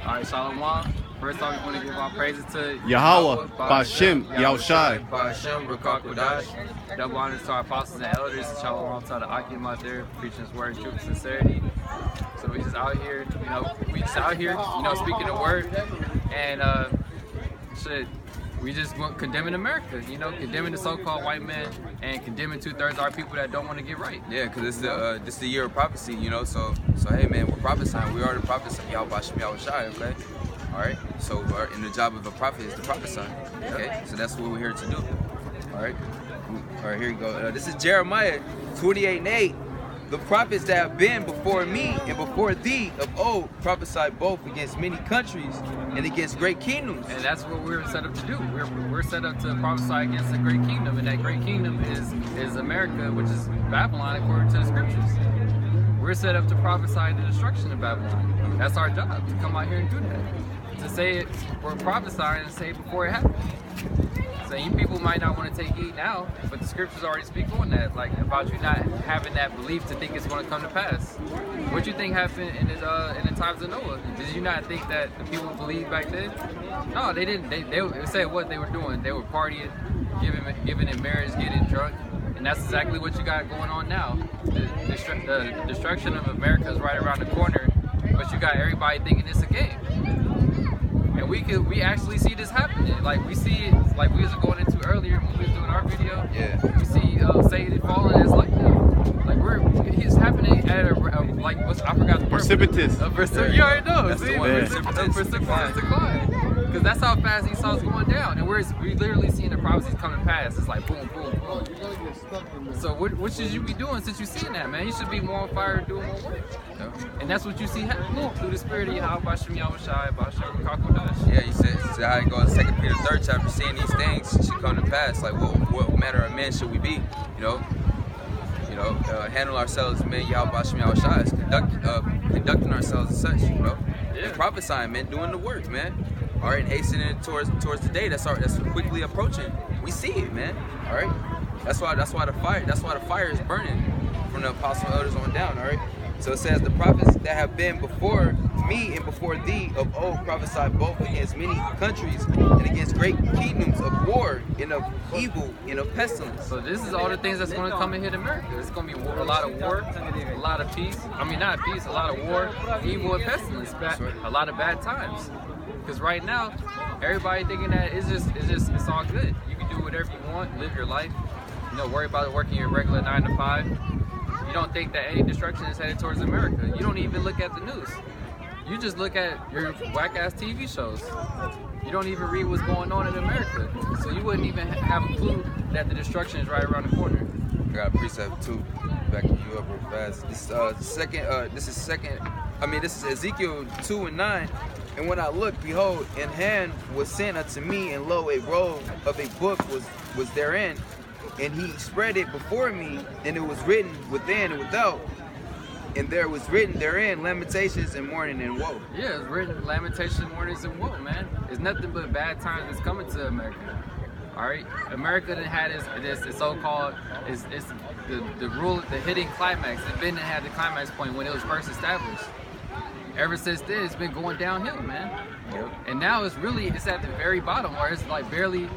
All right, Shalom. First off, we want to give our praises to Yahweh, Bashem, Yahushai. Bashem, Rakak Kodash. Double honors to our apostles and elders. Shalom to the Akim out there, preaching his word, truth, and sincerity. So we just out here, speaking the word. And we just want condemning America, condemning the so-called white man and condemning 2/3 of our people that don't want to get right. Yeah, because this is the year of prophecy, so hey man, we're prophesying. We are the prophets of Yahweh Bashem Yahushai, okay? All right, so and the job of a prophet is to prophesy, okay? So that's what we're here to do, all right? Here you go. This is Jeremiah 28:8. The prophets that have been before me and before thee of old prophesied both against many countries and against great kingdoms. And that's what we're set up to do. We're set up to prophesy against a great kingdom, and that great kingdom is America, which is Babylon according to the scriptures. We're set up to prophesy the destruction of Babylon. That's our job, to come out here and do that. To say it, we're prophesying and say it before it happens. So you people might not want to take heed now, but the scriptures already speak on that, like about you not having that belief to think it's going to come to pass. What you think happened in the times of Noah? Did you not think that the people believed back then? No, they didn't. They said what they were doing. They were partying, giving in marriage, getting drunk, and that's exactly what you got going on now. The destruction of America is right around the corner, but you got everybody thinking it's a game. And we actually see this happening. Like we see it, like we was going into earlier when we was doing our video. Yeah. We see Satan falling as like that. Like he's happening at I forgot the precipitous. You already know. That's see, the one. Precipitous decline. Because that's how fast Esau's going down, and we're literally seeing the prophecies come to pass. It's like boom, boom, boom. So what should you be doing since you're seeing that, man? You should be more on fire and doing more work. Yeah. And that's what you see happening through the spirit of Yahweh Bashem Yahushai, Bashem Rakak Kodash. Yeah, you said how it goes. 2 Peter 3rd chapter, seeing these things should come to pass. Like what manner of men should we be? Handle ourselves as men, Yahweh Bashem Yahushai, conducting ourselves as such, Yeah. And prophesying, man, doing the work, man. All right, and hastening towards the day that's quickly approaching. We see it, man. All right, that's why the fire is burning from the apostle elders on down. All right, so it says the prophets that have been before me and before thee of old prophesied both against many countries and against great kingdoms of war and of evil and of pestilence. So this is all the things that's going to come and hit America. It's going to be a lot of war, a lot of peace. I mean, not peace, a lot of war, evil, and pestilence. A lot of bad times. Because right now, everybody thinking that it's all good. You can do whatever you want, live your life. Worry about working your regular 9 to 5. You don't think that any destruction is headed towards America. You don't even look at the news. You just look at your whack-ass TV shows. You don't even read what's going on in America. So you wouldn't even have a clue that the destruction is right around the corner. I got a precept too, backing you up real fast. This is Ezekiel 2:9. And when I looked, behold, an hand was sent unto me, and lo, a roll of a book was therein. And he spread it before me, and it was written within and without. And there was written therein lamentations and mourning and woe. Yeah, it's written lamentations, mournings, and woe, man. It's nothing but bad times that's coming to America. All right, America done had this so-called it's the rule, the hidden climax. It been had the climax point when it was first established. Ever since then, it's been going downhill, man. Yep. And now it's at the very bottom, where it's like barely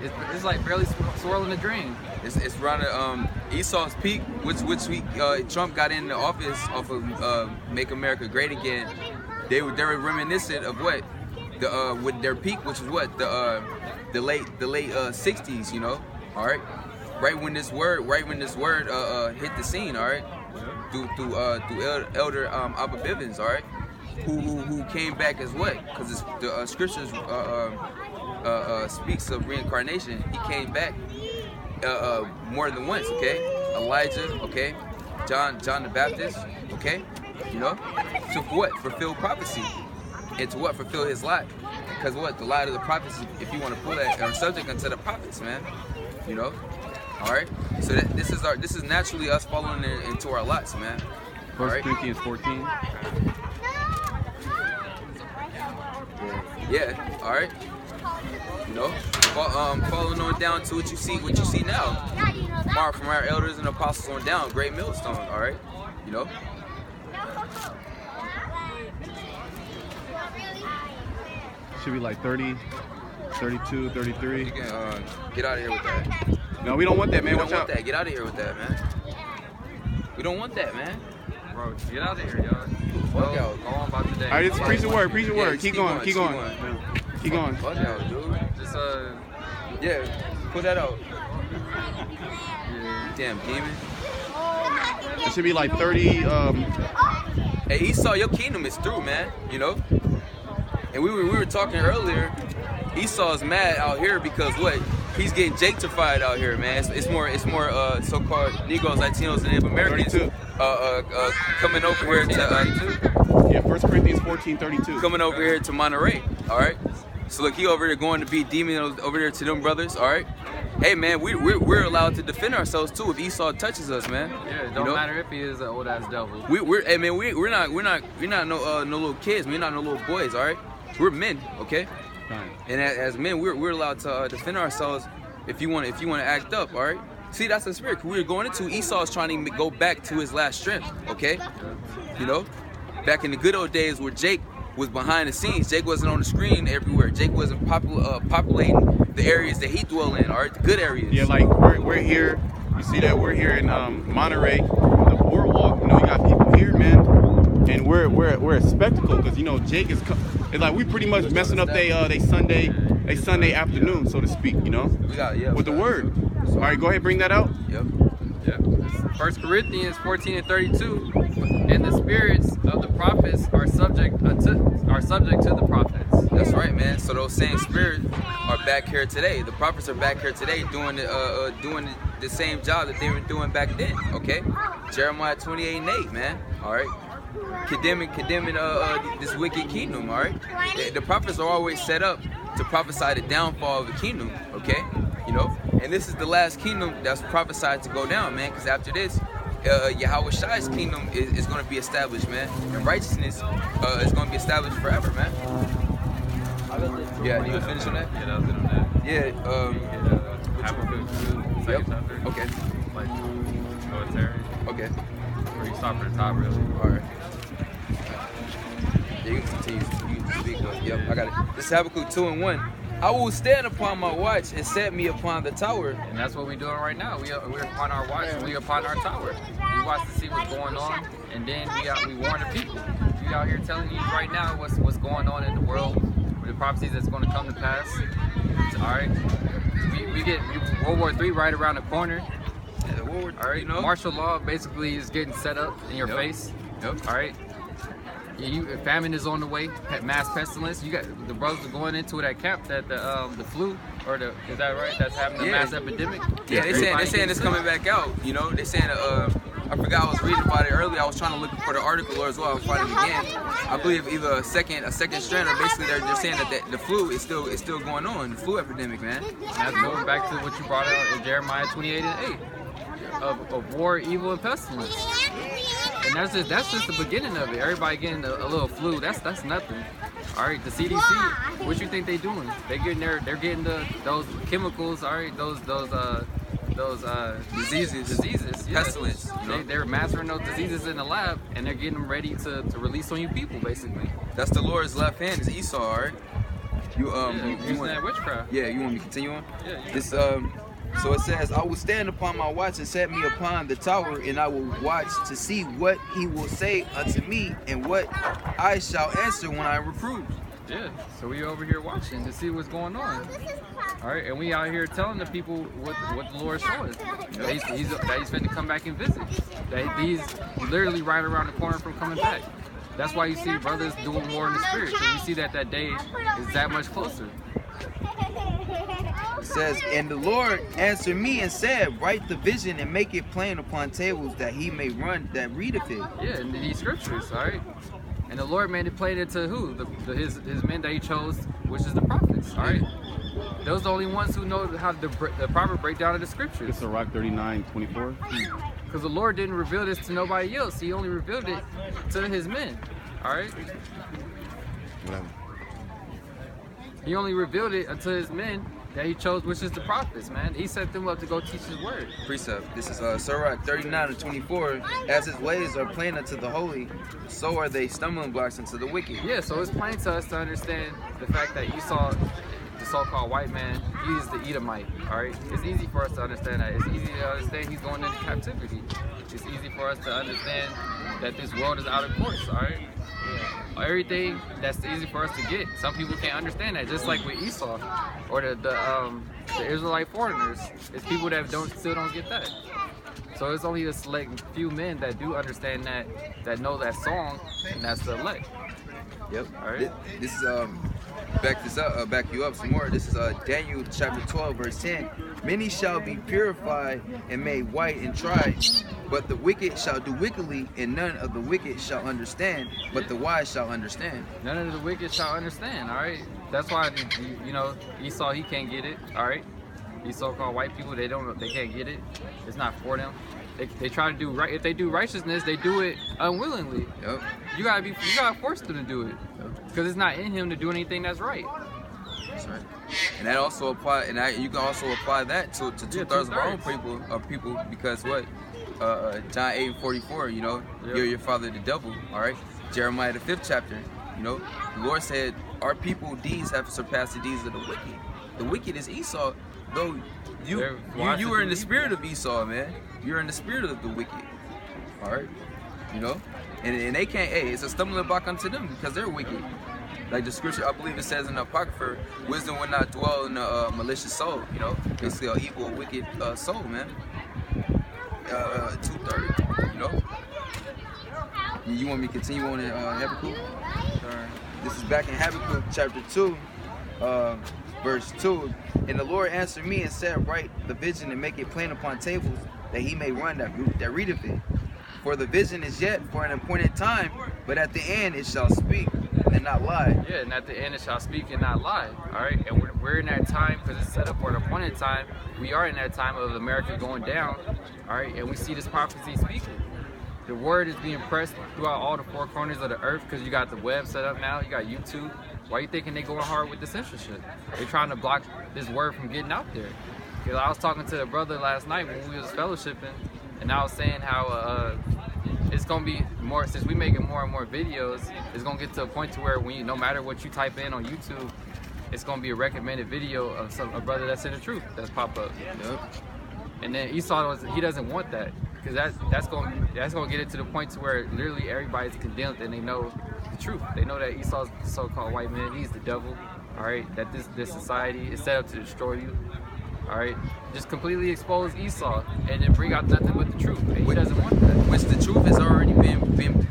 swirling the drain. It's around Esau's peak, which Trump got into office off of Make America Great Again. They were reminiscent of what with their peak, which was what the late 60s, all right. Right when this word hit the scene, all right, through Elder Abba Bivens, all right. Who came back as what? Because the scriptures speaks of reincarnation. He came back more than once, okay? Elijah, okay? John the Baptist, okay? To what? Fulfill prophecy. And to what? Fulfill his lot. Because what? The lot of the prophets, if you want to pull that, are subject unto the prophets, man. All right? So this is naturally us following into our lots, man. 1 Corinthians 14. Yeah, all right. Following on down to what you see now. From our elders and apostles on down, great millstone, all right. should be like 30, 32, 33. You can get out of here with that. No, we don't want that, man. We Watch don't out. want that. Get out of here with that, man. We don't want that, man. Bro, get out of here, y'all. Fuck out. Go on about today. All right, just preach the word. Preach the word. just Keep keep going. going, Keep keep going. going. Yeah. Keep going. Fuck out, dude. Just Yeah, put that out. yeah. Damn, demon. It should be like 30. Hey, Esau, your kingdom is through, man. You know. And we were talking earlier. Esau's mad out here because what? He's getting Jakeified out here, man. It's more so-called Negros, Latinos, and Native Americans 32. Coming over here to Yeah, 1 Corinthians 14:32. coming over here to Monterey. All right. So look, he over there going to be demon over there to them brothers. All right. Hey man, we're allowed to defend ourselves too if Esau touches us, man. Yeah, it don't matter if he is an old ass devil. Hey man, we're not no little kids. We're not no little boys. All right. We're men. Okay. Fine. And as men, we're allowed to defend ourselves if you want to act up, all right? See, that's the spirit. We're going into Esau's trying to go back to his last strength, okay? You know, back in the good old days where Jake was behind the scenes, Jake wasn't on the screen everywhere. Jake wasn't populating the areas that he dwell in, all right, the good areas. Yeah, like we're here. You see that we're here in Monterey, the boardwalk. You know, you got people here, man, and we're a spectacle because you know Jake is. It's like we pretty much messing up they Sunday afternoon, so to speak. You know, with the word. All right, go ahead, bring that out. Yep. Yeah. 1 Corinthians 14 and 32. And the spirits of the prophets are subject to the prophets. That's right, man. So those same spirits are back here today. The prophets are back here today doing the same job that they were doing back then. Okay, Jeremiah 28 and 8, man. All right. Condemning this wicked kingdom, all right? The prophets are always set up to prophesy the downfall of the kingdom, okay? You know, and this is the last kingdom that's prophesied to go down, man, because after this, Yahweh Shai's kingdom is going to be established, man, and righteousness is going to be established forever, man. Yeah, you finish on that? Yeah, that was it on that. Yeah, Habakkuk 2, second Yep. chapter. Okay. Like, military. Okay. Or you stop at the top, really. All right. Yeah, you can continue. You can speak. Yep, I got it. This is Habakkuk 2 and 1. I will stand upon my watch and set me upon the tower. And that's what we're doing right now. We're upon our watch. We're upon our tower. We watch to see what's going on, and then we warn the people. We out here telling you right now what's going on in the world, with the prophecies that's going to come to pass. All right. We get World War III right around the corner. Yeah, All right. You know? Martial law basically is getting set up in your face. Yep. All right. Famine is on the way. Mass pestilence. You got the brothers are going into that camp that the flu is that right? That's having a mass epidemic. Yeah, they're saying it's coming back out. You know, they're saying I forgot I was reading about it earlier. I was trying to look for the article as well. I was finding it again. I believe either a second strand, or basically they're saying that the flu is still going on. The flu epidemic, man. And that's going back to what you brought out in Jeremiah 28 and 8 of war, evil, and pestilence. And that's just the beginning of it. Everybody getting a little flu. That's nothing. All right, the CDC. What you think they doing? They're getting those chemicals. All right, those diseases. Yes. Pestilence. You know? They're mastering those diseases in the lab, and they're getting them ready to release on you people, basically. That's the Lord's left hand is Esau, all right? You using want that witchcraft. Yeah, you want me to continue on? Yeah. This so it says, I will stand upon my watch and set me upon the tower, and I will watch to see what he will say unto me, and what I shall answer when I am reproved. Yeah, so we over here watching to see what's going on. All right, and we out here telling the people what the Lord showed us. That he's finna come back and visit. That he's literally right around the corner from coming back. That's why you see brothers doing war in the spirit, because you see that day is that much closer. It says, and the Lord answered me and said, write the vision and make it plain upon tables, that he may run that readeth it. Yeah, in these scriptures, all right? And the Lord made it plain into who? His men that he chose, which is the prophets, all right? Those are the only ones who know how the proper breakdown of the scriptures. It's Sirach 39:24. Because the Lord didn't reveal this to nobody else. He only revealed it to his men, all right? Whatever. He only revealed it unto his men that he chose, which is the prophets, man. He set them up to go teach his word. Precept. This is Sirach 39:24. As his ways are plain unto the holy, so are they stumbling blocks unto the wicked. Yeah, so it's plain to us to understand the fact that Esau, the so-called white man, he is the Edomite, all right? It's easy for us to understand that. It's easy to understand he's going into captivity. It's easy for us to understand that this world is out of course, all right? Yeah. Everything that's easy for us to get. Some people can't understand that, just like with Esau or the Israelite foreigners. It's people that still don't get that. So it's only a select few men that do understand that know that song, and that's the elect. Yep. All right. This is back you up some more. This is Daniel chapter 12 verse 10. Many shall be purified and made white and tried, but the wicked shall do wickedly, and none of the wicked shall understand, but the wise shall understand. None of the wicked shall understand. All right. That's why you know Esau, he can't get it. All right. These so-called white people, they can't get it. It's not for them. They try to do right. If they do righteousness, they do it unwillingly. Yep. You gotta force them to do it, because it's not in him to do anything that's right. That's right. And that also apply, you can also apply that to two-thirds of our own people, because what? John 8:44, you know, you're your father the devil. All right. Jeremiah the 5th chapter, you know, the Lord said, our people deeds have surpassed the deeds of the wicked. The wicked is Esau, though you were in the spirit of Esau, man. You're in the spirit of the wicked. All right, you know, and they can't. Hey, it's a stumbling block unto them because they're wicked. Like the scripture, I believe it says in the Apocrypha, wisdom will not dwell in a malicious soul. You know, it's the evil, wicked soul, man. 2/3. You know. You want me to continue on in Habakkuk? This is back in Habakkuk chapter 2, verse 2. And the Lord answered me and said, write the vision and make it plain upon tables, that he may run that readeth it. For the vision is yet for an appointed time, but at the end it shall speak and not lie. Yeah, and at the end it shall speak and not lie. All right, and we're in that time because it's set up for an appointed time. We are in that time of America going down. All right, and we see this prophecy speaking. The word is being pressed throughout all the four corners of the earth because you got the web set up now. You got YouTube. Why you thinking they going hard with the censorship? They're trying to block this word from getting out there. Because I was talking to the brother last night when we was fellowshipping, and I was saying how it's gonna be more, since we making more and more videos, it's gonna get to a point to where when no matter what you type in on YouTube, it's gonna be a recommended video of a brother that's in the truth that's pop up. Yep. And then Esau, he doesn't want that, because that's gonna get it to the point to where literally everybody's condemned and they know the truth. They know that Esau's the so-called white man, he's the devil. All right, that this society is set up to destroy you. All right, just completely expose Esau and then bring out nothing but the truth. And he doesn't want that. Which the truth has already been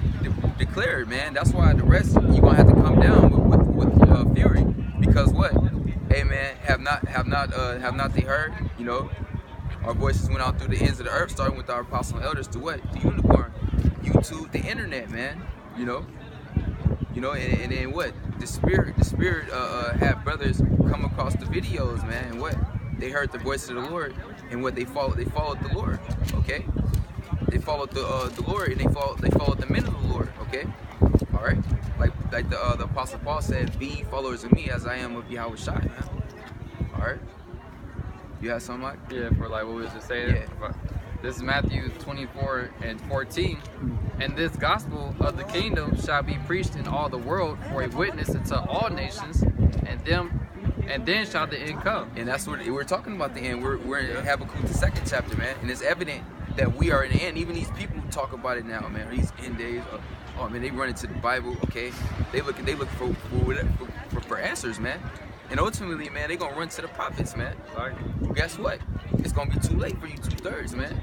declared, man. That's why the rest you're gonna have to come down with fury, because what? Hey, man, have not they heard? You know, our voices went out through the ends of the earth, starting with our apostle and elders to what? The unicorn, YouTube, the internet, man. You know, and then what? The spirit had brothers come across the videos, man, and what? They heard the voice of the Lord, and what they followed the Lord, okay? They followed the Lord, and they followed the men of the Lord, okay? All right, like the apostle Paul said, "Be followers of me as I am of Yahweh Shai," man. All right, you have something like? Yeah, for like what we was just saying. Yeah. This is Matthew 24:14. And this gospel of the kingdom shall be preached in all the world for a witness unto all nations, and then shall the end come. And that's what we're talking about, the end. We're in Habakkuk, the 2nd chapter, man. And it's evident that we are in the end. Even these people who talk about it now, man, these end days, oh man, they run into the Bible, okay? They look for answers, man. And ultimately, man, they gonna run to the prophets, man. Right. Guess what? It's gonna be too late for you 2/3, man.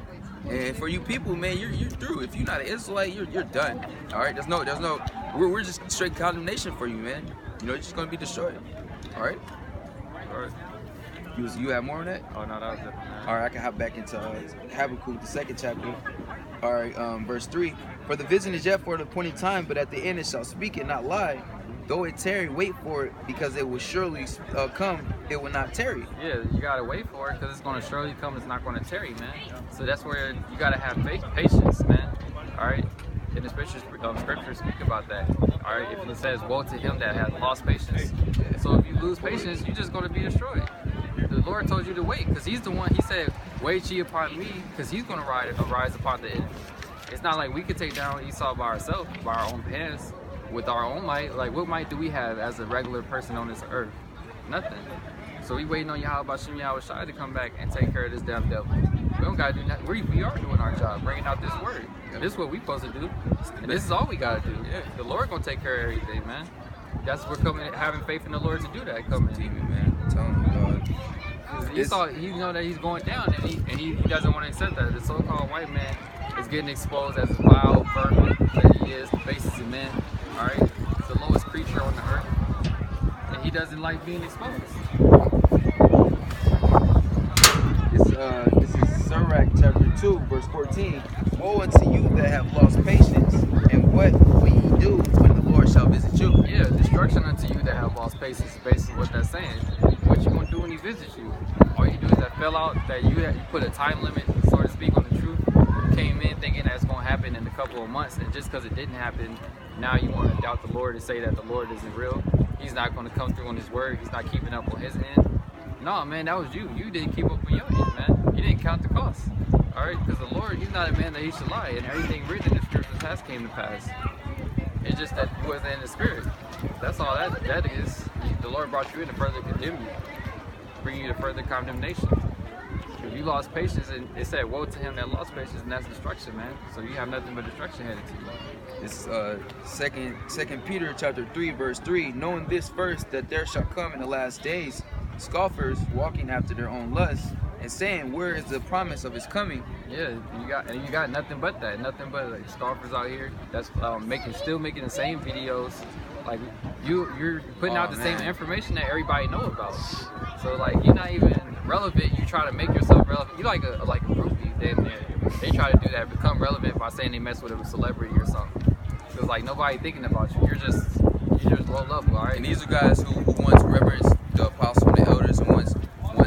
And for you people, man, you're through. If you're not an Israelite, you're done. All right, we're just straight condemnation for you, man. You know, you're just gonna be destroyed. All right. All right. You have more on that? Oh no, that was it. All right, I can hop back into Habakkuk, the 2nd chapter. All right, verse 3. For the vision is yet for the appointed time, but at the end it shall speak and not lie. Though it tarry, wait for it, because it will surely come. It will not tarry. Yeah, you gotta wait for it, because it's gonna surely come. It's not gonna tarry, man. So that's where you gotta have patience, man. All right. And the scriptures speak about that. All right. If it says, "Woe to him that has lost patience," so if you lose patience, you're just gonna be destroyed. The Lord told you to wait, because he's the one. He said, wait ye upon me, because he's going to arise upon the enemy. It's not like we could take down Esau by ourselves, by our own hands, with our own might. Like, what might do we have as a regular person on this earth? Nothing. So we waiting on Yahweh Shem Yahweh Shai to come back and take care of this damn devil. We don't gotta do nothing. We are doing our job, bringing out this word. This is what we supposed to do, and this is all we gotta do. Yeah. The Lord gonna take care of everything, man. That's what we're coming, having faith in the Lord to do that. Coming, man. I'm telling you, God. Esau, he know that he's going down, and he doesn't want to accept that. The so-called white man is getting exposed as a vile vermin that he is, the basis of man. All right, the lowest creature on the earth, and he doesn't like being exposed. This is Sirach chapter 2, verse 14. Woe unto you that have lost patience, and what will ye do when the Lord shall visit you? Yeah, destruction unto you that have lost patience is basically what that's saying. What you gonna do when he visits you? All you do is that fell out, that you put a time limit, so to speak, on the truth. You came in thinking that's gonna happen in a couple of months, and just because it didn't happen, now you want to doubt the Lord and say that the Lord isn't real. He's not gonna come through on his word. He's not keeping up on his end. No, man, that was you. You didn't keep up on your end, man. You didn't count the cost. All right, because the Lord, he's not a man that he should lie, and everything written in the scriptures has came to pass. It's just that you wasn't in the spirit. That's all that is. The Lord brought you in to further condemn you, bring you to further condemnation. If you lost patience, and it said, woe to him that lost patience, and that's destruction, man. So you have nothing but destruction headed to you. It's Second Peter chapter 3, verse 3. Knowing this first, that there shall come in the last days scoffers walking after their own lusts, and saying, where is the promise of his coming? Yeah, you got nothing but that, nothing but like scoffers out here that's still making the same videos. Like you're putting out the same information that everybody know about. So like you're not even relevant. You try to make yourself relevant. You like a groupie. They try to do that, become relevant by saying they mess with a celebrity or something. Because like nobody thinking about you. You just roll up, all right. And these are guys who once reverenced the apostles and the elders, and once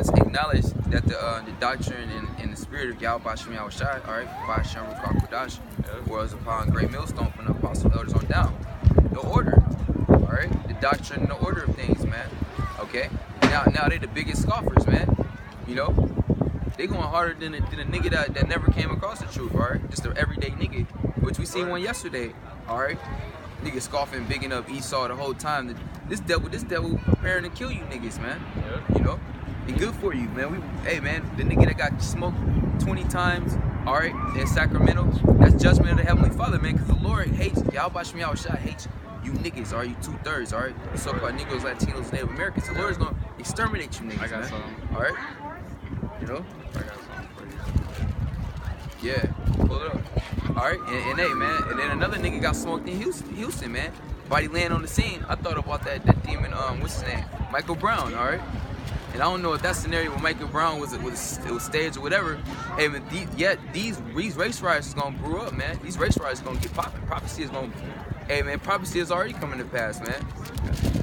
acknowledged that the doctrine and the spirit of Yahweh Shem Yahweh Shai, all right, by Shem Kodash, was upon great millstone from the apostles and elders on down. The order, all right, the doctrine and the order of things, man. Okay, now they the biggest scoffers, man. You know, they going harder than a nigga that never came across the truth, all right, just an everyday nigga, which we seen one yesterday, all right. Niggas scoffing, bigging up Esau the whole time. This devil preparing to kill you niggas, man. You know, and good for you, man. Hey, man, the nigga that got smoked 20 times, all right, in Sacramento, that's judgment of the Heavenly Father, man. Because the Lord hates Yahweh Shem Yahweh Shai hates you niggas, all right, you 2/3, all right, you so-called Negros, Latinos, Native Americans. The Lord is gonna exterminate you niggas, I got man. Some. All right, you know. I got something for you. Yeah, pull it up. All right, and hey, man, and then another nigga got smoked in Houston, man. Body laying on the scene. I thought about that demon, what's his name? Michael Brown, all right? And I don't know if that scenario with Michael Brown was staged or whatever. Hey, man, these race riots is gonna brew up, man. These race riots is gonna get popping. Prophecy is gonna, hey, man, prophecy is already coming to pass, man.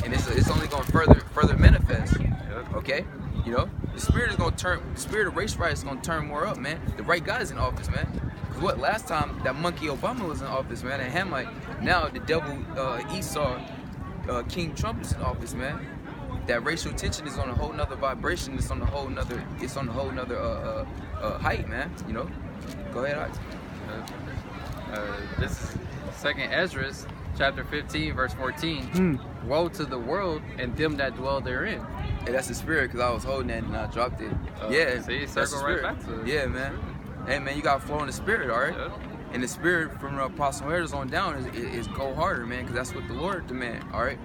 And it's only gonna further manifest, okay? You know, the spirit of race riots is gonna turn more up, man. The right guy is in office, man. What, last time that monkey Obama was in office, man, and Hamite, now the devil Esau, King Trump is in office, man. That racial tension is on a whole nother vibration. It's on a whole nother height, man. You know. Go ahead, Alex. This is 2nd Ezra, chapter 15, verse 14. Woe to the world and them that dwell therein. Hey, that's the spirit, because I was holding that and I dropped it. Yeah, see, that's the circle right spirit. back to it. Yeah, man. Hey, man, you got to flow in the spirit, all right? Yep. And the spirit from the apostle elders on down is go harder, man, because that's what the Lord demands, all right?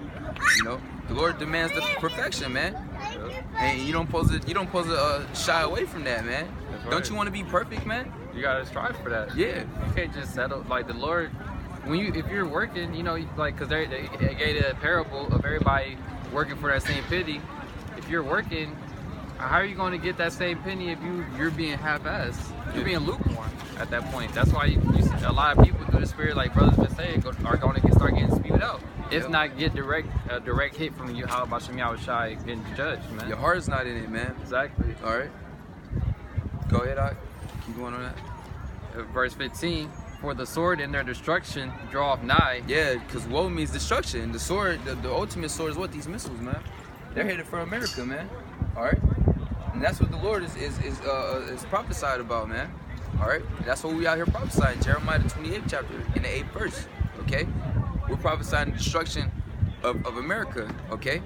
You know, the Lord demands the perfection, man. Yep. And you don't supposed to shy away from that, man. That's right. Don't you want to be perfect, man? You gotta strive for that. Yeah. You can't just settle. Like the Lord, if you're working, you know, like, because they gave a parable of everybody working for that same penny. If you're working, how are you going to get that same penny if you're being half-assed? You're being lukewarm at that point. That's why you see a lot of people through the spirit, like brothers been saying, are going to start getting spewed out. If not get a direct hit from you, how about Shem Yahweh Shai getting judged, man? Your heart's not in it, man. Exactly. All right. Go ahead, Doc. Keep going on that. Verse 15. For the sword in their destruction draweth nigh. Yeah, because woe means destruction. The sword, the ultimate sword is what? These missiles, man. They're headed for America, man. All right. And that's what the Lord is prophesied about, man. All right, that's what we out here prophesying. Jeremiah the 28th chapter in the 8th verse. Okay, we're prophesying the destruction of America. Okay,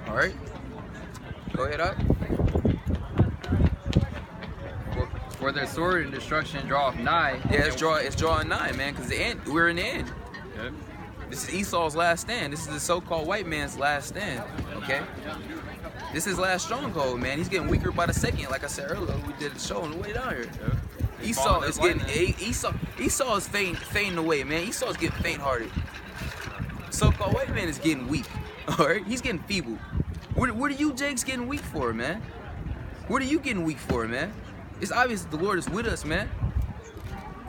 all right. Go ahead, up. For their sword and destruction draweth nigh. Yeah, it's drawing nigh, man, because we're in the end. Yep. This is Esau's last stand. This is the so-called white man's last stand. Okay? This is last stronghold, man. He's getting weaker by the second. Like I said earlier, we did a show on the way down here. Yep. Esau is getting Esau is fading away, man. Esau's getting faint-hearted. So-called white man is getting weak. All right? He's getting feeble. What are you, Jake's, getting weak for, man? What are you getting weak for, man? It's obvious the Lord is with us, man.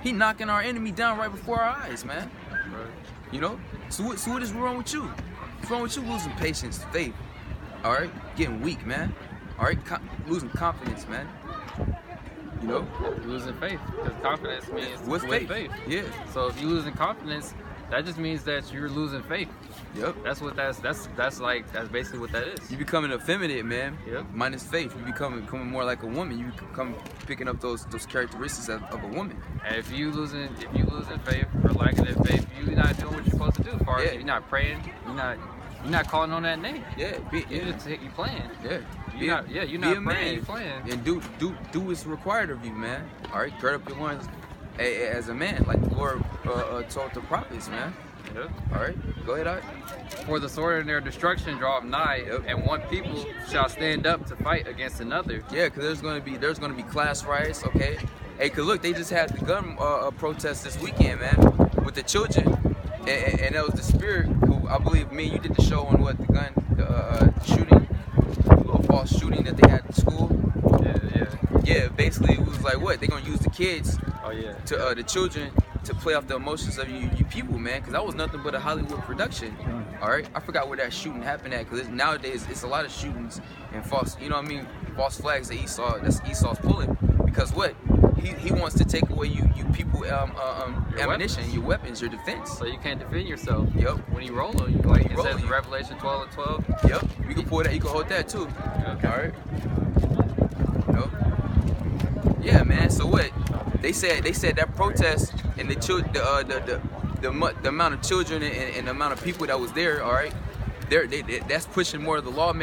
He knocking our enemy down right before our eyes, man. Right. You know? So what is wrong with you? What's wrong with you losing patience, faith? All right? Getting weak, man. All right? Losing confidence, man. You know? Losing faith. Because confidence means with faith. Yeah. So if you're losing confidence, that just means that you're losing faith. Yep. That's basically what that is. You becoming effeminate, man. Yep. Minus faith. You becoming more like a woman. You become picking up those characteristics of a woman. And if you losing faith or lacking in faith, you're not doing what you're supposed to do. As far as you're not praying, you're not calling on that name. Yeah. You playing. Yeah. You're not praying. You're playing. And do what's required of you, man. All right. Gird up your loins as a man, like the Lord told the prophets, man. Yep. All right, go ahead, Art. For the sword in their destruction draweth nigh, and one people shall stand up to fight against another. Yeah, because there's gonna be class riots. Okay. Hey, cause look, they just had the gun protest this weekend, man, with the children, and that was the Spirit who I believe me and you did the show on what the shooting, the little false shooting that they had at school. Yeah. Basically, it was like what they're gonna use the kids. Oh yeah. To the children to play off the emotions of you people, man, because that was nothing but a Hollywood production. All right, I forgot where that shooting happened at, because nowadays it's a lot of shootings and false, you know what I mean, false flags that Esau's pulling, because what he wants to take away you people ammunition, your weapons, your defense. So you can't defend yourself. Yep. When you roll on you, like it says in Revelation 12:12. Yep. You can pull that. You can hold that too. Okay. All right. Yep. Yeah, man. So what? They said that protest and the amount of children and the amount of people that was there, all right, that's pushing more of the lawmakers.